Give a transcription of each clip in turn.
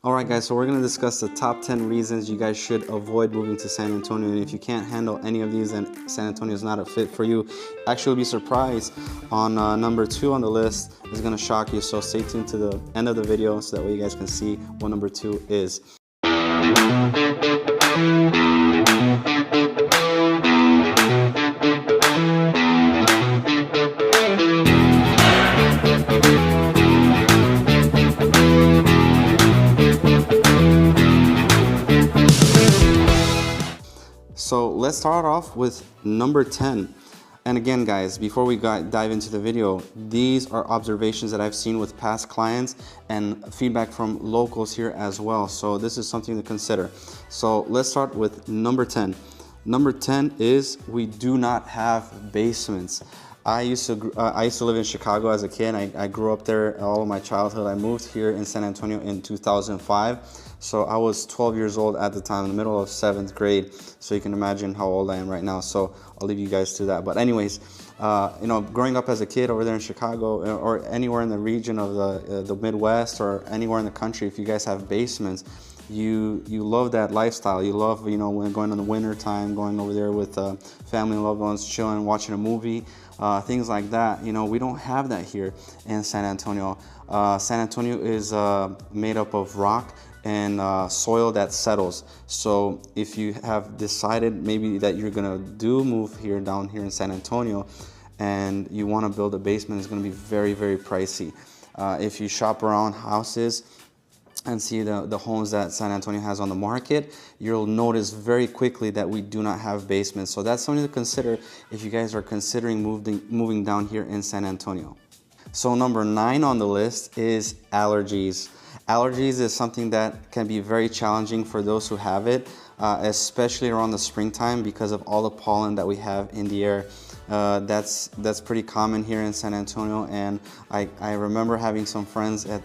Alright guys, so we're going to discuss the top 10 reasons you guys should avoid moving to San Antonio, and if you can't handle any of these, then San Antonio is not a fit for you. Actually, you'll be surprised on number 2 on the list is going to shock you, so stay tuned to the end of the video so that way you guys can see what number 2 is. So let's start off with number 10. And again, guys, before we dive into the video, these are observations that I've seen with past clients and feedback from locals here as well. So this is something to consider. So let's start with number 10. Number 10 is we do not have basements. I used to live in Chicago as a kid. I grew up there all of my childhood. I moved here in San Antonio in 2005. So I was 12 years old at the time, in the middle of 7th grade. So you can imagine how old I am right now. So I'll leave you guys to that. But anyways, you know, growing up as a kid over there in Chicago or anywhere in the region of the Midwest or anywhere in the country, if you guys have basements, you love that lifestyle. You love, you know, when going in the winter time, going over there with family and loved ones, chilling, watching a movie, things like that. You know, we don't have that here in San Antonio. San Antonio is made up of rock and soil that settles. So if you have decided maybe that you're gonna move here down here in San Antonio and you want to build a basement, it's gonna be very, very pricey. If you shop around houses and see the homes that San Antonio has on the market, you'll notice very quickly that we do not have basements. So that's something to consider if you guys are considering moving down here in San Antonio. So number 9 on the list is allergies. Allergies is something that can be very challenging for those who have it, especially around the springtime because of all the pollen that we have in the air. That's pretty common here in San Antonio, and I remember having some friends at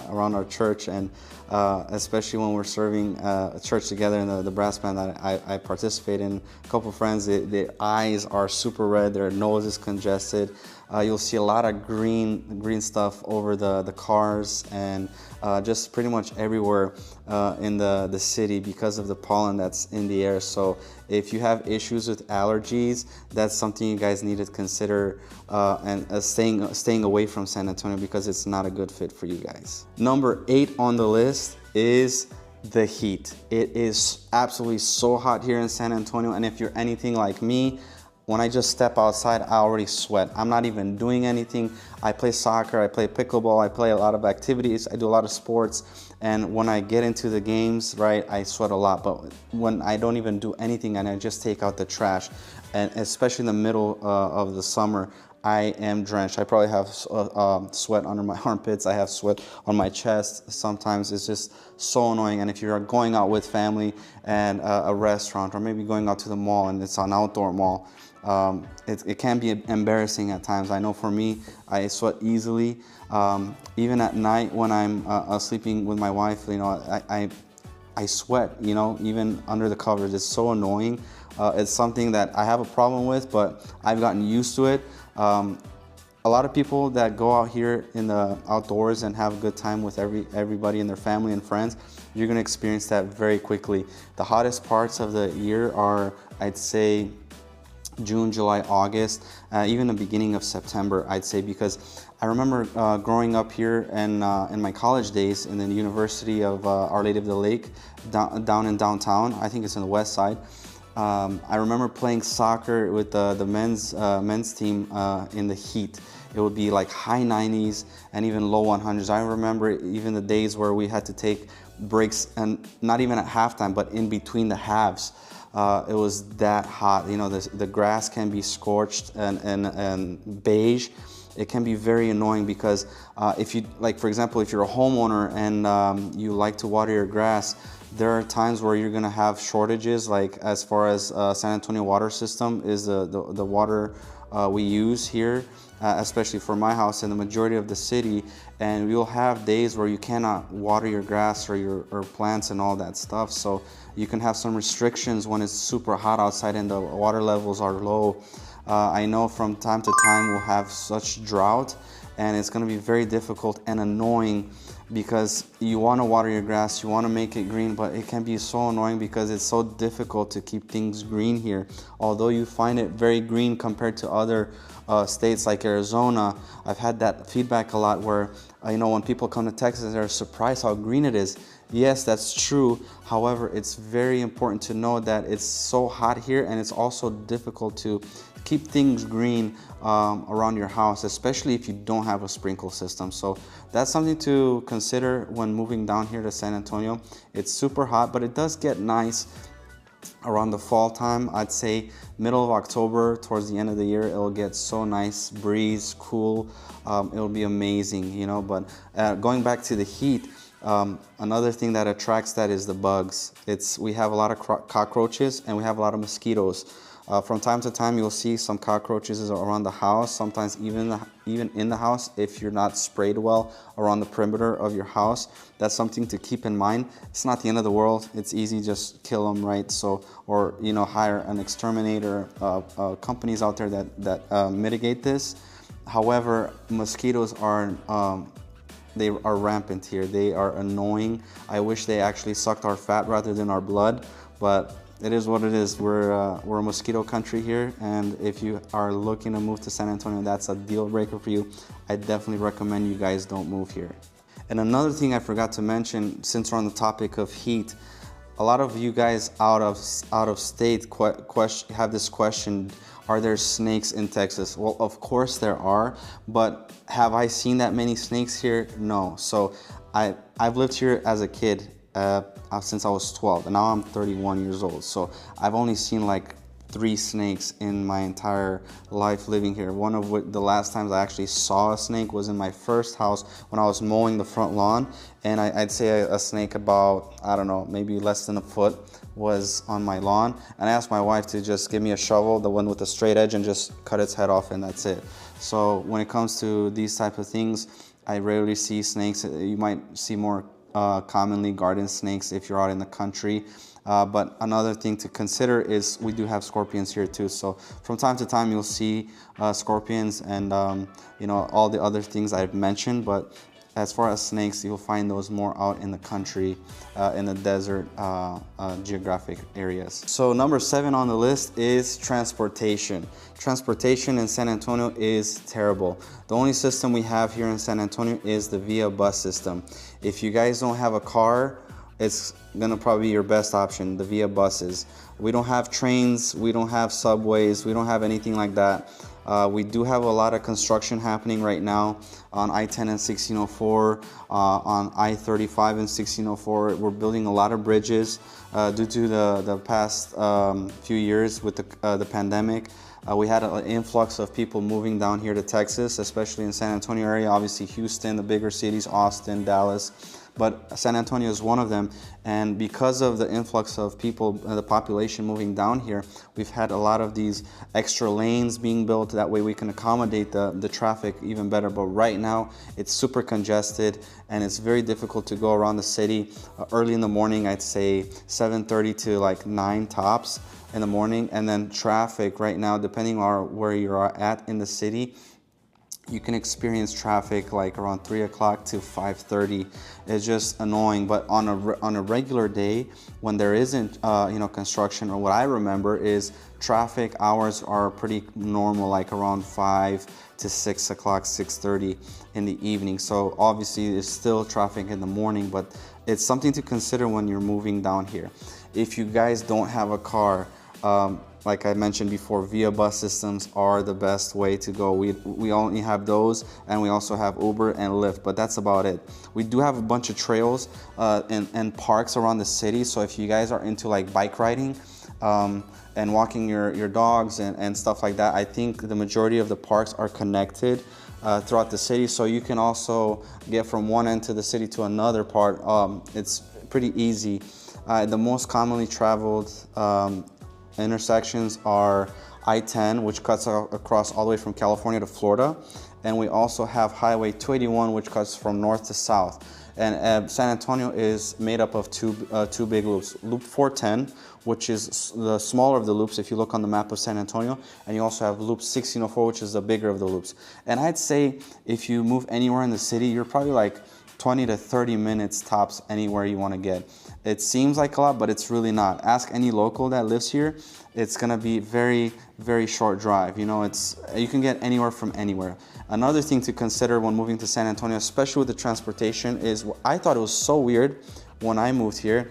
around our church, and especially when we're serving church together in the brass band that I participate in. A couple friends, their eyes are super red, their nose is congested. You'll see a lot of green stuff over the cars and just pretty much everywhere in the city because of the pollen that's in the air. So if you have issues with allergies, that's something you guys need to consider and staying away from San Antonio because it's not a good fit for you guys. Number 8 on the list is the heat. It is absolutely so hot here in San Antonio, and if you're anything like me, when I just step outside, I already sweat. I'm not even doing anything. I play soccer, I play pickleball, I play a lot of activities, I do a lot of sports, and when I get into the games, right, I sweat a lot. But when I don't even do anything and I just take out the trash, and especially in the middle of the summer, I am drenched. I probably have sweat under my armpits. I have sweat on my chest. Sometimes it's just so annoying. And if you're going out with family and a restaurant, or maybe going out to the mall and it's an outdoor mall, it can be embarrassing at times. I know for me, I sweat easily. Even at night when I'm sleeping with my wife, you know, I sweat, you know, even under the covers. It's so annoying. It's something that I have a problem with, but I've gotten used to it. A lot of people that go out here in the outdoors and have a good time with everybody and their family and friends, you're gonna experience that very quickly. The hottest parts of the year are, I'd say, June, July, August, even the beginning of September, I'd say, because I remember growing up here and in my college days in the University of Our Lady of the Lake down in downtown. I think it's on the west side. I remember playing soccer with the men's team in the heat. It would be like high 90s and even low 100s. I remember even the days where we had to take breaks, and not even at halftime, but in between the halves. It was that hot. You know, the grass can be scorched and beige. It can be very annoying because if you, like, for example, if you're a homeowner and you like to water your grass, there are times where you're gonna have shortages, like as far as San Antonio water system is the water we use here, especially for my house and the majority of the city. And you'll have days where you cannot water your grass or your plants and all that stuff. So you can have some restrictions when it's super hot outside and the water levels are low. I know from time to time we'll have such drought, and it's going to be very difficult and annoying because you want to water your grass, you want to make it green, but it can be so annoying because it's so difficult to keep things green here. Although you find it very green compared to other states like Arizona, I've had that feedback a lot where, when people come to Texas, they're surprised how green it is. Yes, that's true. However, it's very important to know that it's so hot here, and it's also difficult to keep things green around your house, especially if you don't have a sprinkle system. So that's something to consider when moving down here to San Antonio. It's super hot, but it does get nice around the fall time. I'd say middle of October towards the end of the year, it'll get so nice, breeze, cool. It'll be amazing, but going back to the heat, another thing that attracts that is the bugs. We have a lot of cockroaches, and we have a lot of mosquitoes. From time to time, you'll see some cockroaches around the house, sometimes even in the house if you're not sprayed well around the perimeter of your house. That's something to keep in mind. It's not the end of the world. It's easy, just kill them, right? So, or hire an exterminator. Companies out there that mitigate this. However, mosquitoes they are rampant here. They are annoying. I wish they actually sucked our fat rather than our blood, but it is what it is. We're a mosquito country here, and if you are looking to move to San Antonio, that's a deal breaker for you. I definitely recommend you guys don't move here. And another thing I forgot to mention, since we're on the topic of heat, a lot of you guys out of state have this question: are there snakes in Texas? Well, of course there are, but have I seen that many snakes here? No. So I've lived here as a kid since I was 12, and now I'm 31 years old. So I've only seen like 3 snakes in my entire life living here. One of which, the last times I actually saw a snake was in my first house when I was mowing the front lawn, and I'd say a snake about, I don't know, maybe less than a foot was on my lawn, and I asked my wife to just give me a shovel, the one with the straight edge, and just cut its head off, and that's it. So when it comes to these type of things, I rarely see snakes. You might see more commonly garden snakes if you're out in the country. But another thing to consider is we do have scorpions here too. So from time to time you'll see scorpions and all the other things I've mentioned. But as far as snakes, you'll find those more out in the country, in the desert geographic areas. So number 7 on the list is transportation. Transportation in San Antonio is terrible. The only system we have here in San Antonio is the Via bus system. If you guys don't have a car, it's gonna probably be your best option, the Via buses. We don't have trains, we don't have subways, we don't have anything like that. We do have a lot of construction happening right now on I-10 and 1604, on I-35 and 1604. We're building a lot of bridges due to the past few years with the pandemic. We had an influx of people moving down here to Texas, especially in San Antonio area, obviously Houston, the bigger cities, Austin, Dallas. But San Antonio is one of them, and because of the influx of people, the population moving down here, we've had a lot of these extra lanes being built. That way we can accommodate the traffic even better. But right now it's super congested, and it's very difficult to go around the city. Early in the morning, I'd say 7:30 to like 9 tops in the morning, and then traffic right now, depending on where you are at in the city, you can experience traffic like around 3 o'clock to 5:30. It's just annoying. But on a regular day, when there isn't construction, or what I remember is traffic hours are pretty normal, like around 5 to 6 o'clock, 6:30 in the evening. So obviously there's still traffic in the morning, but it's something to consider when you're moving down here. If you guys don't have a car, like I mentioned before, Via bus systems are the best way to go. We only have those, and we also have Uber and Lyft, but that's about it. We do have a bunch of trails and parks around the city, so if you guys are into like bike riding and walking your dogs and stuff like that, I think the majority of the parks are connected throughout the city, so you can also get from one end to the city to another part. It's pretty easy. The most commonly traveled intersections are I-10, which cuts across all the way from California to Florida, and we also have Highway 281, which cuts from north to south. And San Antonio is made up of two big loops. Loop 410, which is the smaller of the loops if you look on the map of San Antonio, and you also have Loop 1604, which is the bigger of the loops. And I'd say if you move anywhere in the city, you're probably like 20 to 30 minutes tops anywhere you want to get. It seems like a lot, but it's really not. Ask any local that lives here. It's gonna be very, very short drive. You know, you can get anywhere from anywhere. Another thing to consider when moving to San Antonio, especially with the transportation, is I thought it was so weird when I moved here,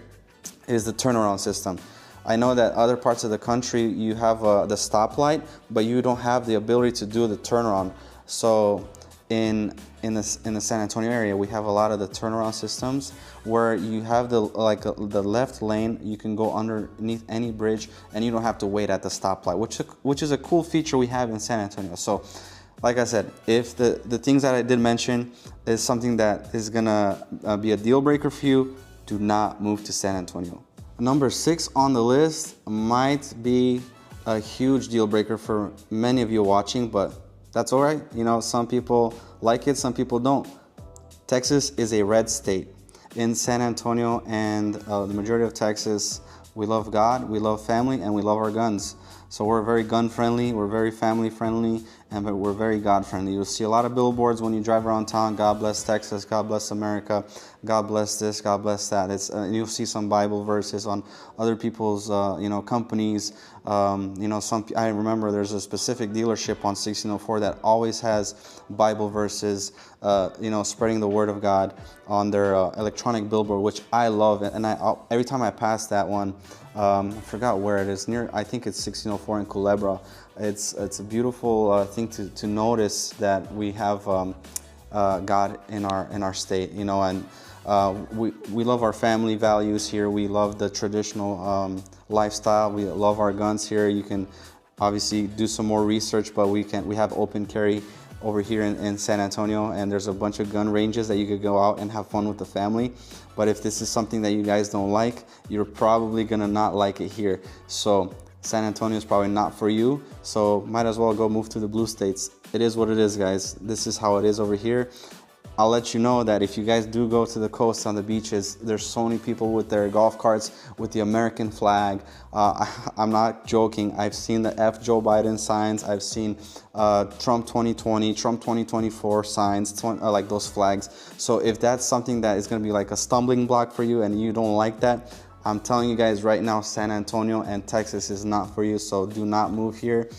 is the turnaround system. I know that other parts of the country, you have the stoplight, but you don't have the ability to do the turnaround. So in the San Antonio area, we have a lot of the turnaround systems where you have the left lane, you can go underneath any bridge and you don't have to wait at the stoplight, which is a cool feature we have in San Antonio. So like I said, if the things that I did mention is something that is gonna be a deal breaker for you, do not move to San Antonio. Number 6 on the list might be a huge deal breaker for many of you watching, but that's all right. You know, some people like it, some people don't. Texas is a red state. In San Antonio and the majority of Texas, we love God, we love family, and we love our guns. So we're very gun friendly, we're very family friendly, and we're very God friendly. You'll see a lot of billboards when you drive around town. God bless Texas, God bless America, God bless this, God bless that. You'll see some Bible verses on other people's companies. I remember there's a specific dealership on 1604 that always has Bible verses, spreading the word of God on their electronic billboard, which I love. And every time I pass that one, I forgot where it is, near, I think it's 1604 in Culebra. It's a beautiful thing to notice that we have God in our state, and we love our family values here. We love the traditional lifestyle. We love our guns here. You can obviously do some more research, but we have open carry over here in San Antonio, and there's a bunch of gun ranges that you could go out and have fun with the family. But if this is something that you guys don't like, you're probably gonna not like it here. So San Antonio is probably not for you, so might as well go move to the blue states. It is what it is, guys. This is how it is over here. I'll let you know that if you guys do go to the coast on the beaches, there's so many people with their golf carts with the American flag. I'm not joking. I've seen the F Joe Biden signs. I've seen Trump 2020, Trump 2024 signs, like those flags. So if that's something that is going to be like a stumbling block for you and you don't like that, I'm telling you guys right now, San Antonio and Texas is not for you. So do not move here.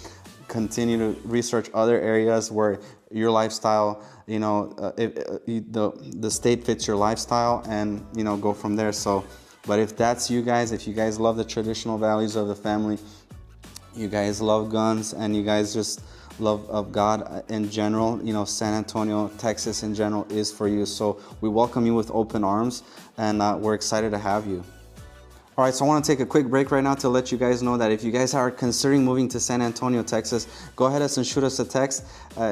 Continue to research other areas where your lifestyle, the state fits your lifestyle, and go from there. So, but if that's you guys, if you guys love the traditional values of the family, you guys love guns, and you guys just love of God in general, San Antonio, Texas in general is for you. So we welcome you with open arms, and we're excited to have you. All right, so I want to take a quick break right now to let you guys know that if you guys are considering moving to San Antonio, Texas, go ahead and shoot us a text,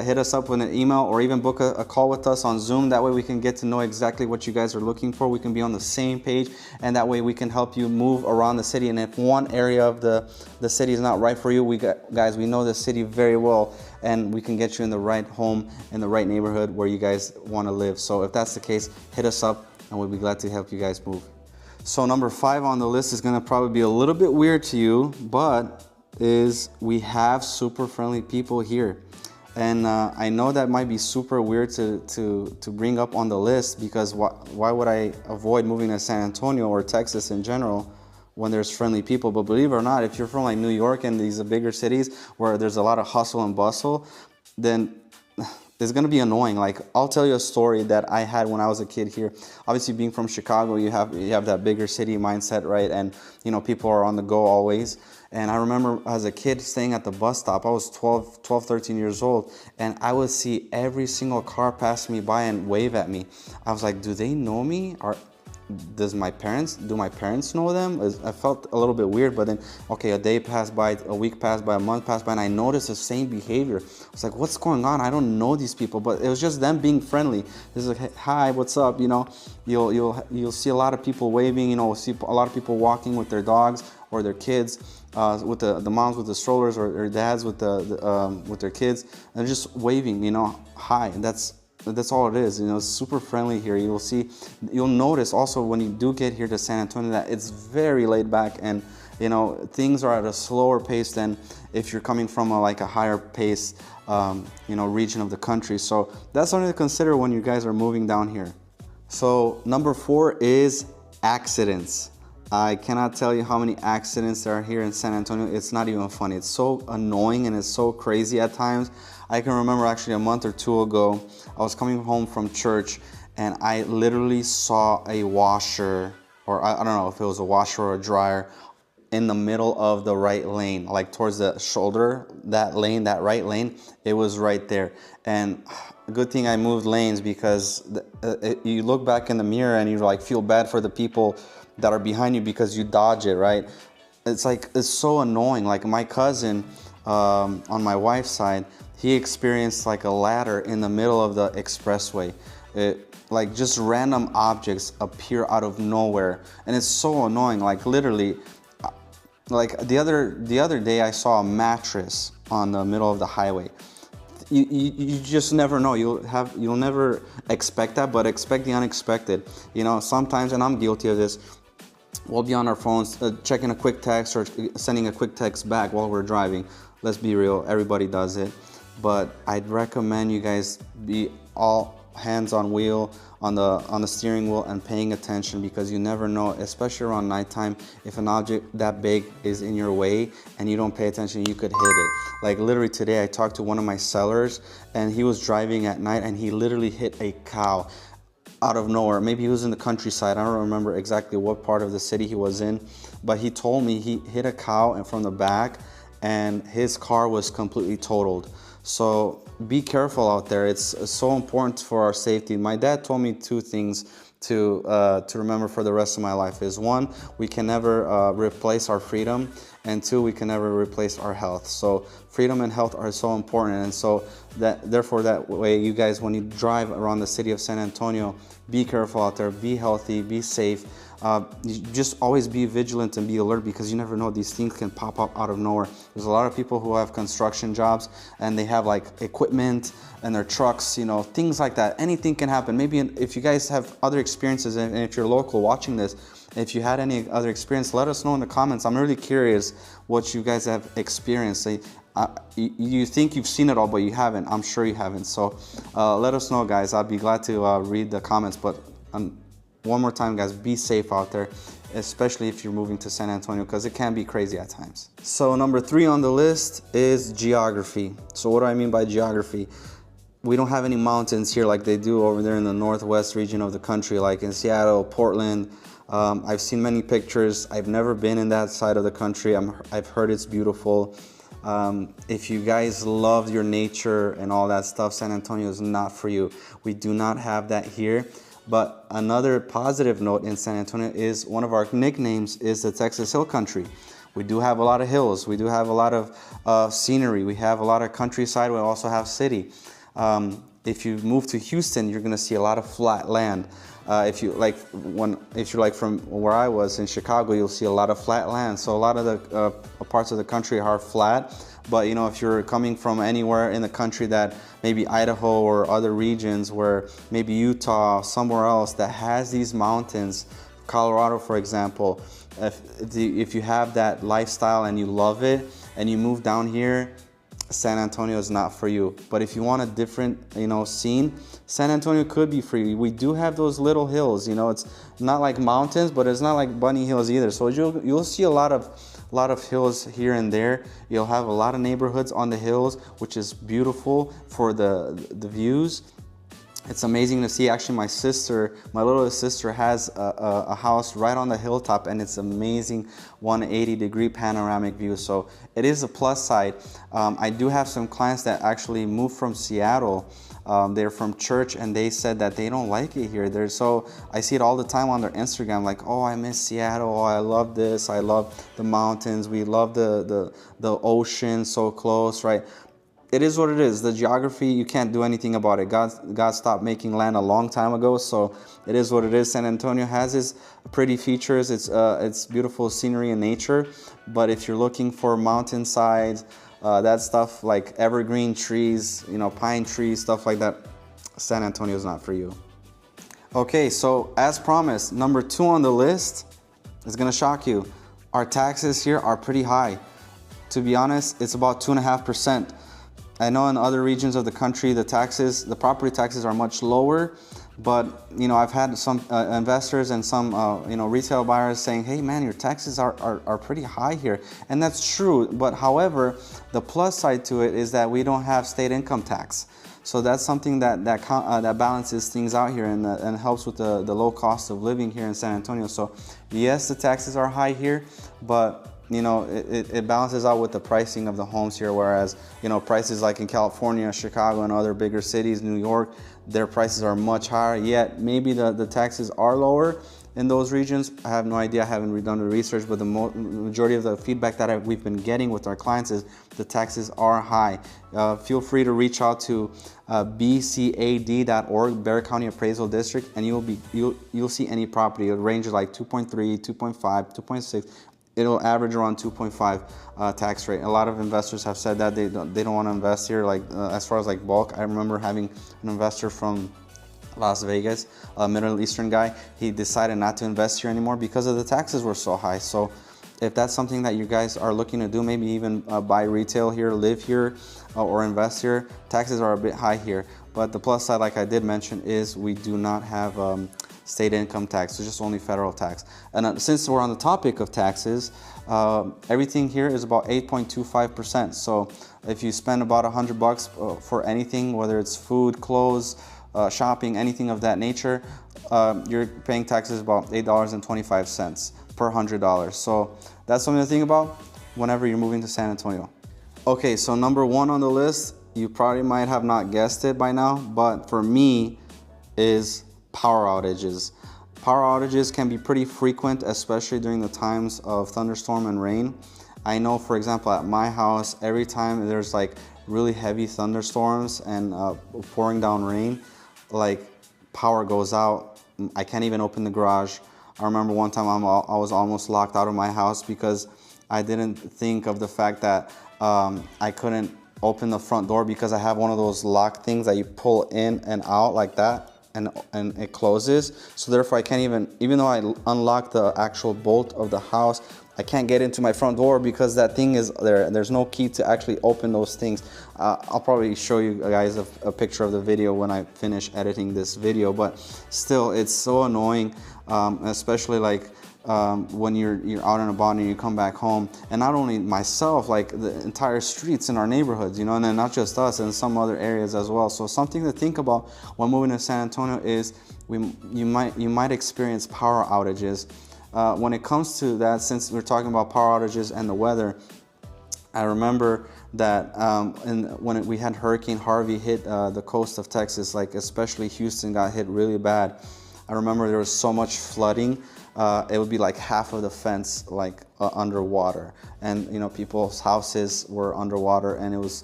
hit us up with an email, or even book a call with us on Zoom. That way we can get to know exactly what you guys are looking for. We can be on the same page, and that way we can help you move around the city. And if one area of the city is not right for you, we know the city very well, and we can get you in the right home, in the right neighborhood where you guys want to live. So if that's the case, hit us up, and we'll be glad to help you guys move. So number 5 on the list is gonna probably be a little bit weird to you, but we have super friendly people here. And I know that might be super weird to bring up on the list, because why would I avoid moving to San Antonio or Texas in general when there's friendly people? But believe it or not, if you're from like New York and these bigger cities where there's a lot of hustle and bustle, then it's gonna be annoying. Like, I'll tell you a story that I had when I was a kid here. Obviously, being from Chicago, you have that bigger city mindset, right? And people are on the go always. And I remember as a kid staying at the bus stop. I was 12, 13 years old, and I would see every single car pass me by and wave at me. I was like, do they know me? Do my parents know them? I felt a little bit weird, but then, okay, a day passed by, a week passed by, a month passed by, and I noticed the same behavior. I was like, what's going on? I don't know these people, but it was just them being friendly. It's like, hey, hi, what's up? You'll see a lot of people waving. We'll see a lot of people walking with their dogs or their kids, with the moms with the strollers, or dads with their kids, and just waving, hi. And that's all it is. It's super friendly here. You'll notice also when you do get here to San Antonio that it's very laid back, and things are at a slower pace than if you're coming from a higher pace region of the country. So that's something to consider when you guys are moving down here. So number 4 is accidents. I cannot tell you how many accidents there are here in San Antonio. It's not even funny. It's so annoying and it's so crazy at times. I can remember actually a month or two ago, I was coming home from church and I literally saw a washer, or I don't know if it was a washer or a dryer, in the middle of the right lane, like towards the shoulder, that lane, that right lane, it was right there. And a good thing I moved lanes, because you look back in the mirror and you like feel bad for the people that are behind you because you dodge it, right? It's like, it's so annoying. Like my cousin on my wife's side, he experienced like a ladder in the middle of the expressway. Like just random objects appear out of nowhere, and it's so annoying. Like literally, like the other day I saw a mattress on the middle of the highway. You just never know. You'll never expect that, but expect the unexpected. You know, sometimes, and I'm guilty of this, we'll be on our phones checking a quick text or sending a quick text back while we're driving. Let's be real, everybody does it. But I'd recommend you guys be all hands on wheel, on the steering wheel, and paying attention, because you never know, especially around nighttime, if an object that big is in your way and you don't pay attention, you could hit it. Like literally today I talked to one of my sellers and he was driving at night and he literally hit a cow out of nowhere. Maybe he was in the countryside. I don't remember exactly what part of the city he was in, but he told me he hit a cow from the back and his car was completely totaled. So be careful out there. It's so important for our safety. My dad told me 2 things to remember for the rest of my life is: 1, we can never replace our freedom, and 2, we can never replace our health. So freedom and health are so important, and so therefore that way, you guys, when you drive around the city of San Antonio, be careful out there, be healthy, be safe. Just always be vigilant and be alert, because you never know, these things can pop up out of nowhere. There's a lot of people who have construction jobs and they have like equipment and their trucks, you know, things like that. Anything can happen. Maybe if you guys have other experiences, and if you're local watching this, if you had any other experience, let us know in the comments. I'm really curious what you guys have experienced. You think you've seen it all, but you haven't. I'm sure you haven't. So let us know, guys. I'd be glad to read the comments. But one more time, guys, be safe out there, especially if you're moving to San Antonio, because it can be crazy at times. So number 3 on the list is geography. So what do I mean by geography? We don't have any mountains here like they do over there in the northwest region of the country, like in Seattle, Portland. I've seen many pictures. I've never been in that side of the country. I've heard it's beautiful. If you guys love your nature and all that stuff, San Antonio is not for you. We do not have that here. But another positive note in San Antonio is one of our nicknames is the Texas Hill Country. We do have a lot of hills. We do have a lot of scenery. We have a lot of countryside. We also have city. If you move to Houston, you're going to see a lot of flat land. If you're like from where I was in Chicago, you'll see a lot of flat land. So a lot of the parts of the country are flat. But you know, if you're coming from anywhere in the country, that maybe Idaho or other regions, where maybe Utah, somewhere else that has these mountains, Colorado, for example, if you have that lifestyle and you love it and you move down here, San Antonio is not for you. But if you want a different, you know, scene, San Antonio could be for you. We do have those little hills, you know, it's not like mountains, but it's not like bunny hills either. So you'll see a lot of hills here and there. You'll have a lot of neighborhoods on the hills, which is beautiful for the views. It's amazing to see. Actually, my little sister has a house right on the hilltop, and it's amazing 180-degree panoramic view. So it is a plus side. I do have some clients that actually moved from Seattle. They're from church, and they said that they don't like it here. I see it all the time on their Instagram, like, oh, I miss Seattle. Oh, I love this. I love the mountains. We love the ocean so close, right? It is what it is. The geography, you can't do anything about it. God stopped making land a long time ago, so it is what it is. San Antonio has its pretty features. It's beautiful scenery and nature. But if you're looking for mountainsides, that stuff like evergreen trees, you know, pine trees, stuff like that, San Antonio is not for you. Okay, so as promised, number 2 on the list is gonna shock you. Our taxes here are pretty high. To be honest, it's about 2.5%. I know in other regions of the country, the property taxes are much lower, But you know, I've had some investors and some you know, retail buyers saying, hey man, your taxes are pretty high here. And that's true, but however, the plus side to it is that we don't have state income tax. So that's something that balances things out here, and helps with the low cost of living here in San Antonio. So yes, the taxes are high here, but you know, it balances out with the pricing of the homes here. Whereas, you know, prices like in California, Chicago, and other bigger cities, New York, their prices are much higher. Yet maybe the taxes are lower in those regions. I have no idea. I haven't done the research, but the majority of the feedback that we've been getting with our clients is the taxes are high. Feel free to reach out to bcad.org, Bexar County Appraisal District, and you'll see any property. It ranges like 2.3, 2.5, 2.6. It'll average around 2.5 tax rate. A lot of investors have said that they don't want to invest here, like as far as like bulk. I remember having an investor from Las Vegas, a Middle Eastern guy. He decided not to invest here anymore because of the taxes were so high. So if that's something that you guys are looking to do, maybe even buy retail here, live here, or invest here, taxes are a bit high here. But the plus side, like I did mention, is we do not have state income tax, so just only federal tax. And since we're on the topic of taxes, everything here is about 8.25%. So if you spend about $100 for anything, whether it's food, clothes, shopping, anything of that nature, you're paying taxes about $8.25 per $100. So that's something to think about whenever you're moving to San Antonio. Okay, so number one on the list, you probably might have not guessed it by now, but for me is power outages. Power outages can be pretty frequent, especially during the times of thunderstorm and rain. I know, for example, at my house, every time there's like really heavy thunderstorms and pouring down rain, like power goes out. I can't even open the garage. I remember one time I was almost locked out of my house because I didn't think of the fact that I couldn't open the front door because I have one of those lock things that you pull in and out like that. And it closes, so therefore I can't even though I unlock the actual bolt of the house, I can't get into my front door because that thing is there. There's no key to actually open those things. I'll probably show you guys a picture of the video when I finish editing this video, but still, it's so annoying, especially like when you're out and about and you come back home, and not only myself, like the entire streets in our neighborhoods, you know, and then not just us, and some other areas as well. So something to think about when moving to San Antonio is you might experience power outages. When it comes to that, since we're talking about power outages and the weather, I remember that when we had Hurricane Harvey hit the coast of Texas, like especially Houston got hit really bad. I remember there was so much flooding. It would be like half of the fence like underwater, and you know, people's houses were underwater, and it was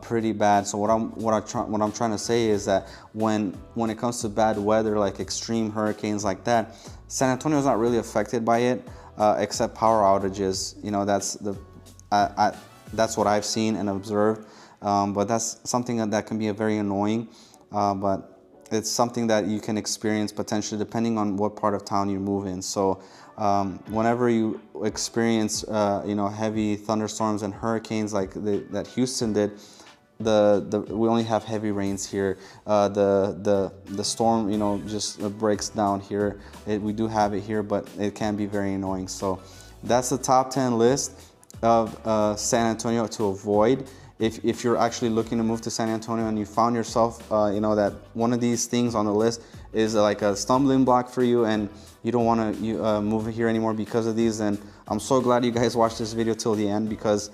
pretty bad. So what I'm trying to say is that when it comes to bad weather, like extreme hurricanes like that, San Antonio is not really affected by it, except power outages. You know, that's what I've seen and observed, but that's something that can be very annoying, but it's something that you can experience potentially depending on what part of town you move in. So whenever you experience you know, heavy thunderstorms and hurricanes like that Houston did, we only have heavy rains here. The storm, you know, just breaks down here. We do have it here, but it can be very annoying. So that's the top 10 list of San Antonio to avoid. If you're actually looking to move to San Antonio and you found yourself, you know, that one of these things on the list is like a stumbling block for you and you don't want to move here anymore because of these, then I'm so glad you guys watched this video till the end, because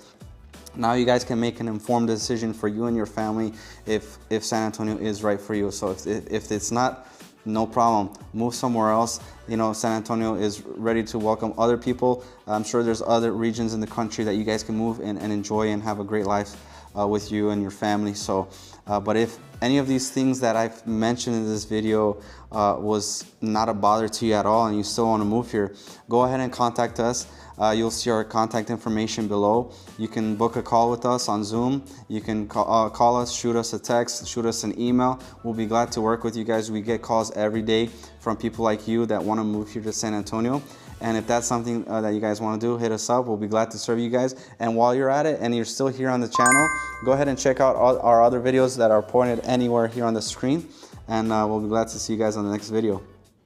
now you guys can make an informed decision for you and your family if San Antonio is right for you. So if it's not, no problem, move somewhere else. You know, San Antonio is ready to welcome other people. I'm sure there's other regions in the country that you guys can move in and enjoy and have a great life with you and your family. So but if any of these things that I've mentioned in this video was not a bother to you at all and you still want to move here, go ahead and contact us. You'll see our contact information below. You can book a call with us on Zoom. You can call us, shoot us a text, shoot us an email. We'll be glad to work with you guys. We get calls every day from people like you that want to move here to San Antonio. And if that's something that you guys want to do, hit us up. We'll be glad to serve you guys. And while you're at it and you're still here on the channel, go ahead and check out all our other videos that are pointed anywhere here on the screen. and we'll be glad to see you guys on the next video.